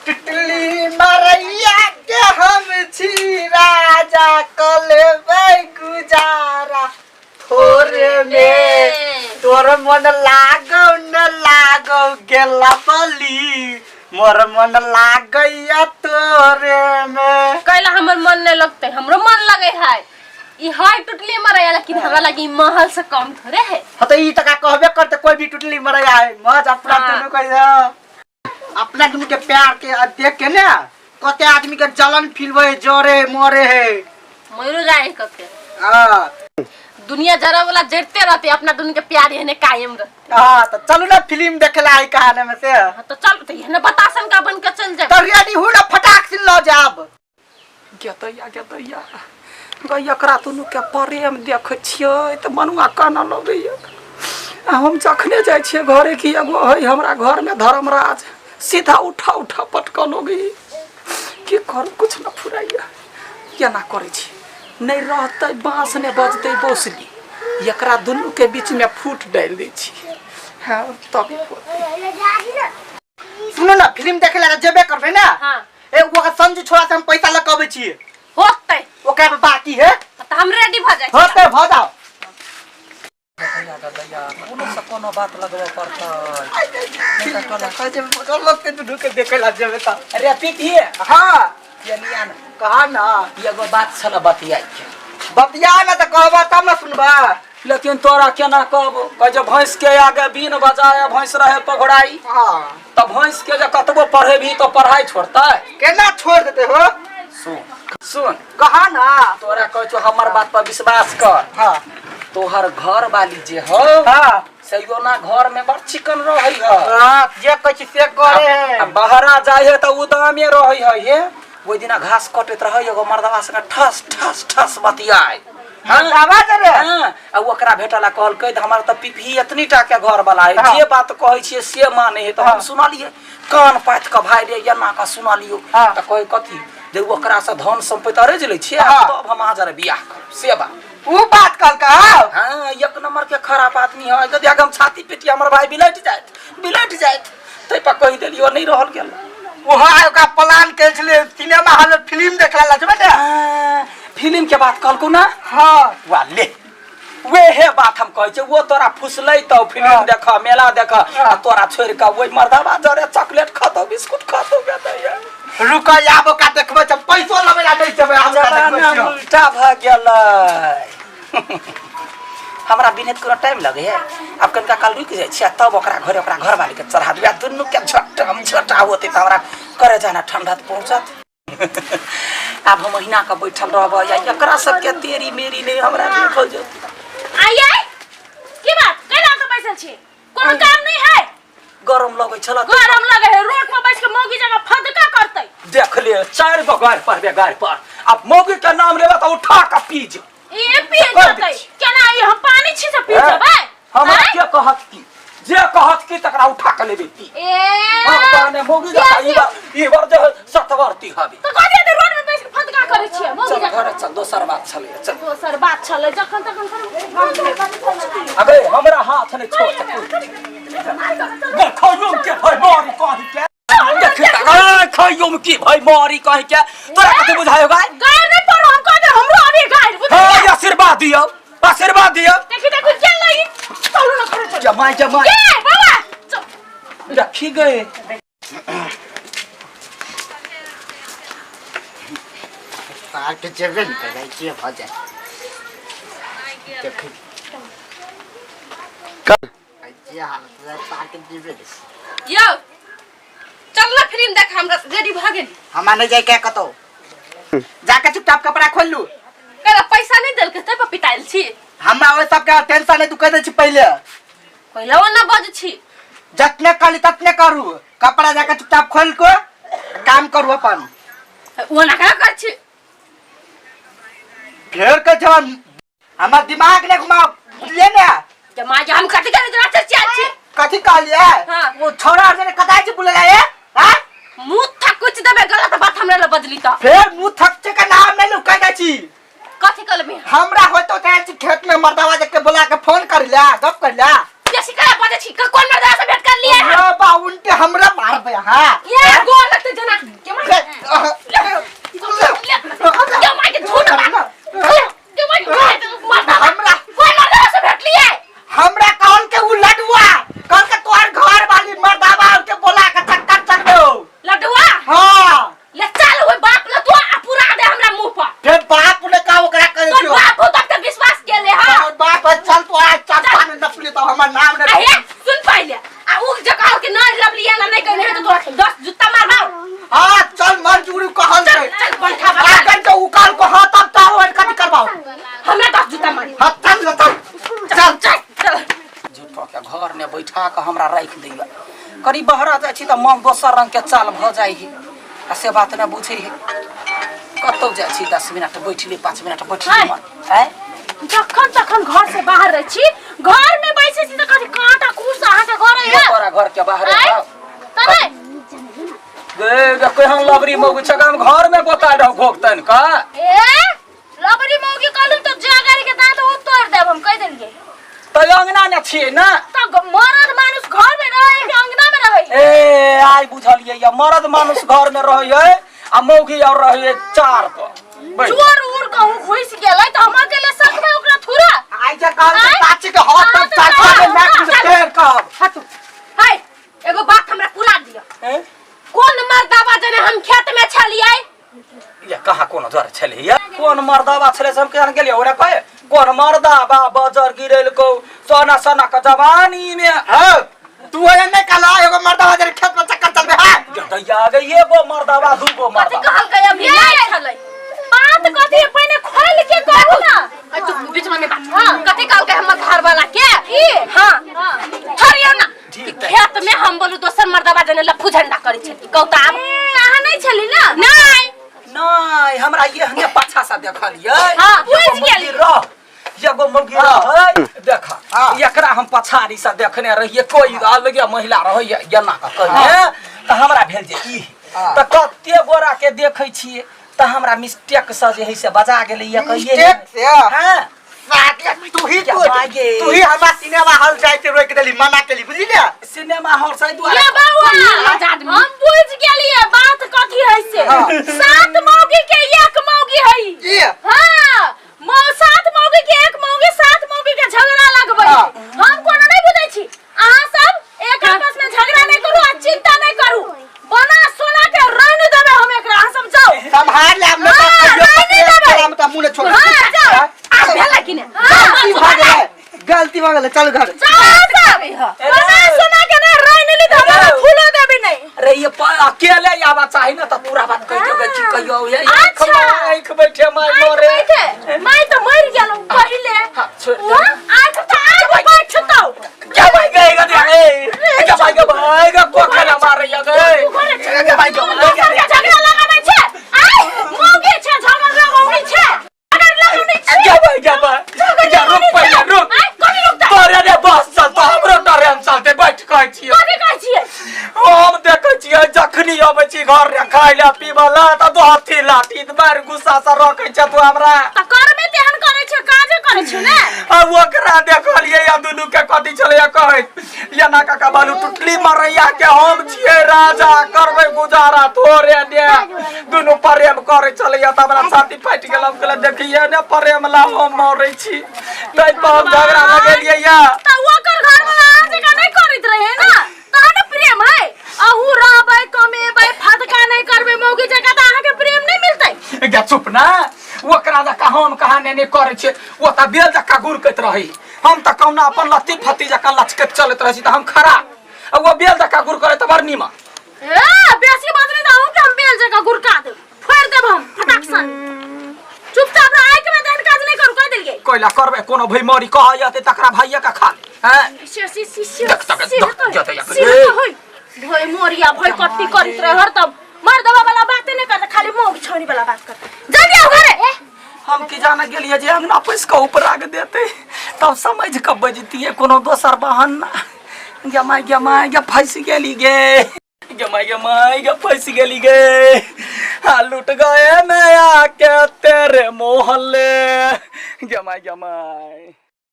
टिटली मरैया के हम छी राजा कलेबै गुजारा थोरे में तोर मन लागौ न लागौ गेला बली मोर मन लागैया तोरे में। कैला हमर मन नहीं लगते हमरो मन लगे है ई हाय टुटली मरैया लेकिन हमरा लगी महल से कम थोड़े है। ह त ई तका कहबे करते कोई भी टुटली मरैया है मज अपना दुनु कह अपना दुनु के प्यार के देख के ना कते आदमी के जलन फील होए जोरे मरे है मरो जाए कते। हां दुनिया जरा वाला जड़ते रहते अपना दुनु के प्यार है ने कायम रहते। हां तो चलो ना फिल्म देखेला आई कहानी में से तो चल त यने बतासन का बन के चल जाए तो रेडी हो ना फटाक से लो जाब गतैया गैया करा तुनु के प्रेम देख छियो त मनुआ काना लगैया। हम जखने जाय छियै घरे की एगो है हमरा घर में धर्मराज सीधा उठा उठा पटक लोगी की कर कुछ न फुराइया केना करे छी नहीं रहते बांस ने बजते बोसली एकरा दुनु के बीच में फूट डाल दे छी। हां तब सुनो ना फिल्म देखेला जेबे करबे ना। हां ए वो संजू छोड़ा से हम पैसा लगावे छी होतै ओकरा पे बाकी है त हम रेडी भ जाय होते भ जाओ गैया कोनो बात लगबो पड़ता लोग के दुनु के देखेला जेबे त अरे पीठी हां यलिया न कहा ना एगो बात छला बतियाई के बतिया ना त कहबा तब ना सुनबा लेकिन तोरा केना कहबो कह भैंस के आगे बीन बजाया भैंस रहे पगड़ाई हां त भैंस के जे कतबो पढ़े भी तो पढ़ाई छोड़ता केना छोड़ देते हो। सुन कहा ना तोरा कह छो हमर बात पर विश्वास कर। हां तोहर घर वाली जे हो हां सयो ना घर में बड़ चिकन रहई है। हां जे कह से करे है बहरा जाय है त उदामे रहई है ये ओइ दिना घास कटत रहई एगो मर्दवा संग ठस ठस ठस बतियाई। हां आवाज रे हां आ ओकरा भेटला कहल कह हमर त पिपही एतनी टा के घर वाला है जे बात कहै छिए से माने है त हम सुनलिए कान पात के भाई रे एना का सुनलियो त कह कथी जे ओकरा से धन संपत्ति अरे जले छिए तब हम हाजर बियाह कर सेवा ऊ बात कल का। हां एक नंबर के खराब आदमी है यदि हम छाती पिटी हमर भाई बिलट जाए तै पर कह देलियो नहीं रहल गेल ओहा का प्लान के छले सिनेमा हॉल में फिल्म देखला ला बेटा फिल्म के बात कहलको ना। हां वा ले वे हे बात हम कहै छै वो तोरा फुसलै त फिल्म देख मेला देख आ तोरा छोड़ के ओइ मर्दवा जरे चॉकलेट खातो बिस्कुट खातो बेदैया रुक आबो का देखबे त पैसो लेबे ला दै छबे हम देखबे उल्टा भ गेलै हमरा बिनेत कोनो टाइम लगे है अब कनका काल रुक जाय छै तब ओकरा घर वाली के चढ़ा दिया दुनु के झटा होते त हमरा करे जाना ठंडा पहुंचत। अब हम महीना का बैठल रहब या एकरा सब के तेरी मेरी नहीं हमरा देखल जो आइए की बात केना के बैसल छी कोनो काम नहीं है गरम लगे छला गरम लगे है रोड में बैठ के मौगी जगह फदका करतै देख ले चार बगार पर अब मौगी के नाम लेबा त उठा के पी जा ए पी जतै केना ई हम पानी छी से पी जबै हम के कहत की जे कहत की तकरा उठा के लेबे पी ए हम कहने मौगी जगह ई बार जे सतवर्ती हबे तो कथि त रोड में बैठ के फदका करे छी मौगी चल घर चल दोसर बात छले चल दोसर बात छले जखन तखन अबे हमरा हाथ ने छोड़ खइयो के भाई मारी कहि के देख खइयो की भाई मारी कहि के तोरा कते बुझायो गाय गाय नहीं पर हम कह दे हमरो अभी गाय बुझ हां आशीर्वाद दियो देखि चल लगी चलू ना करे जमाई ए बाबा रखी गए पार के जेबे न करे के भ जाए देख कर आइया पार के जेबे यो चल ना फिल्म देख हमरा रेडी भ गेली हमा नहीं जाए के कतो जाके चुपचाप कपड़ा खोल लू करा पैसा नहीं देल के तब पिटाइल छी हमरा ओइ सब के टेंशन नहीं तू कह दे छी पहले ओना बज छी जतने कली ततने करू कपड़ा जाके चुपचाप खोल को काम करू अपन ओना का कर छी घेर के जवन हमार दिमाग ने घुमा बुझलिए ना जमा जे हम कथि करे जरा चाल छी कथि कहलिए हां वो छोरा ने कदाई से बुलेला है हां मुंह थक कुछ देबे गलत बात हमरा ल बदली त फिर मुंह थक के नाम नहीं लुका दै छी कथि कलबे हमरा होतो त खेत में मर्दावा के बुला के फोन कर लिया गप कर लिया जैसी करा बजे छी कोन मर्दा से भेंट कर लिया बा उनके हम हां ये गोल लगते जना के माय के झूठ बात के माय माता हमरा कोई मर्दावा से भेट लिए हमरा कौन के उ लडुआ कौन के तोहर घर वाली मर्दावा के बोला के चक्कर चल दो लडुआ हां ले चल ओए बाप ल तू पूरा दे हमरा मुंह पर फिर बाप ने का ओकरा करे तो बाप तक तो विश्वास के ले हां और बाप चल तो आज चाचा में नपली तो हमर नाम ने अहे सुन पहले आ उ जगह के न लबलिया ना नहीं कहने तो तोरा 10 जूता मारबाओ हां चल मंजूरी कहल चल चल बैठा बा अगर तो उकाल को हां तब तो और कभी करवाओ हमरा 10 जूता मारी हां चल चल झूठो के घर में बैठा के हमरा राख दैया करी बहरा जाइ छी त मन दोसर रंग के चाल भ जाइ है आ से बात न बुझै है कतौ जाइ छी 10 मिनट बैठली 5 मिनट बैठली मन है जखन तखन घर से बाहर रह छी घर में बैसे छी त कथि कांटा कुस आहा के घर है तोरा घर के बाहर है तने गे कहन लबरी मौगी छगाम घर में बता दो घोकतन का ए लबरी मौगी कहलु तो जागारी के दांत वो तोड़ देब हम कह देलिए तो अंगना न छिए ना त मरद मानुस घर में रहे कि अंगना में रहे ए आई बुझलिए या मर्द मानुस घर में रहै आ मौगी और रहै चार पर चोर उर कहू घुस गेलै त हम अकेले सकबे ओकरा थुरा आई जे काल के चाची के हाथ तक चाचा के नाक से फेर कब हटू हाय एगो बात हमरा पूरा दियो कौन मर्दावा जने हम खेत में छलिए या कहा कोन द्वार छले या कोन मर्दावा छले हम केन गेलिए ओरे कहे कोन मर्दावा बजर गिरल को सोना सोना का जवानी में हां तू है ने कला एगो मर्दावा जरे खेत में चक्कर चलबे हां दैया गे एगो मर्दावा दूगो कथि मर्दावा कहल के अब ये छलै बात कथि पहले खोल के कहू ना तू बीच में बात हां कथि कहल के हम घर वाला के ई हां छोड़ियो ना खेत में हम बोलू दोसर मर्दावा जने लफू झंडा करै छै कहू त आहा नहीं छली ना नहीं नहीं हमरा ये हने पाछा सा देखलिए हां बुझ गेली एगो मौगी रहै देखा एकरा हम पछाड़ी से देखने रहिए कोई अलगे महिला रहै एना का कहिए त हमरा भेल जे ई त कते गोरा के देखै छिए त हमरा मिस्टेक से जे है से बजा गेलै ये कहिए मिस्टेक से हां तू ही हमरा सिनेमा हॉल जाइते रोक देली मना केली बुझलिए सिनेमा हॉल से दुआरे ले बाबा हम बुझ गेलिए बात कथि है से सात मौगी के एक मौगी है ये हां सात मौगी के एक मौगी सात मौगी के झगड़ा लगबै हम कोनो नहीं बुझै छी अहाँ सब एक आपस में झगड़ा नहीं करू आ चिंता नहीं करू बना सोना के रहने देबे हम एकरा समझाओ संभाल ले हमने तो हम त मुंह छोड़ हां जाओ आ भेला कि ने गलती हो गेलै चल घर बना सोना के नहीं रहने ली हमरा फूलो देबे नहीं अरे ये अकेले आवा चाहिए ना तो पूरा बात कह देबे छी कहियो ये आंख बैठे माय मोरे माय तो मर गेलो पहिले आंख तो आंख बैठतो क्या भाई गएगा दे क्या भाई गएगा कोखरा मार रही है क्या भाई झगड़ा लगाबै छै आय मौगी छै झगड़ा लगाबै छै अगर लगाबै छै क्या भाई क्या रुक पहले रुक कथि रुकता तोरे रे बस चलता हमरो ट्रेन चलते बैठ कहै छियै कथि कहै छियै हम देखै छियै जखनी अबै छी घर रे खाइ ले पीबे ला त दो हाथी लाठी त मार गुस्सा से रखै छ तू हमरा त करबे तेहन करै छै काजे करै छै ने अब ओकरा देखलिए या दुनु के कथि छले कहै या ना काका बालू टुटली मरैया के हम छियै राजा करबै गुजारा तोरे दे दुनु प्रेम करै छले त हमरा छाती फाटि गेल हम कहले देखिए ने प्रेम ला हम मरै छी तै पर झगड़ा लगेलिए या त ओकर घर में आज का नहीं करैत रहे ना तहन प्रेम है अहू रहबै कमेबै फटका नहीं करबै मौगी जका त अहाँ के प्रेम नहीं मिलतै गे चुप ना ओकरा जका हम कहानी नहीं करे छे ओ त बेल जका गुरकत रही हम त कौना अपन लत्ती फत्ती जका लचकत चलत रही त हम खरा अब वो बेल जका गुर करे त बरनीमा ए बेसी बात नहीं त हम बेल जका गुरका दे फोड़ देब हम फटाकसन चुपचाप रह आइ के मैं देहन काज नहीं करू कह देलिए कोइला करबे कोनो भई मरी कह जाते तकरा भाइया का खा ले हैं भई मोरिया भई कट्टी करित रहे हर तब मर्दवा वाला बातें नहीं कर खाली मोग छोरी वाला बात कर जल्दी आओ घरे हम की जाना गेलिए जे अंगना पैस के ऊपर आग देते तब समझ के बजतिए कोनो दोसर बहाना गमाई फंस गेली गे गमाई फंस गेली गे लुट गए मैं आके तेरे मोहल्ले गमाई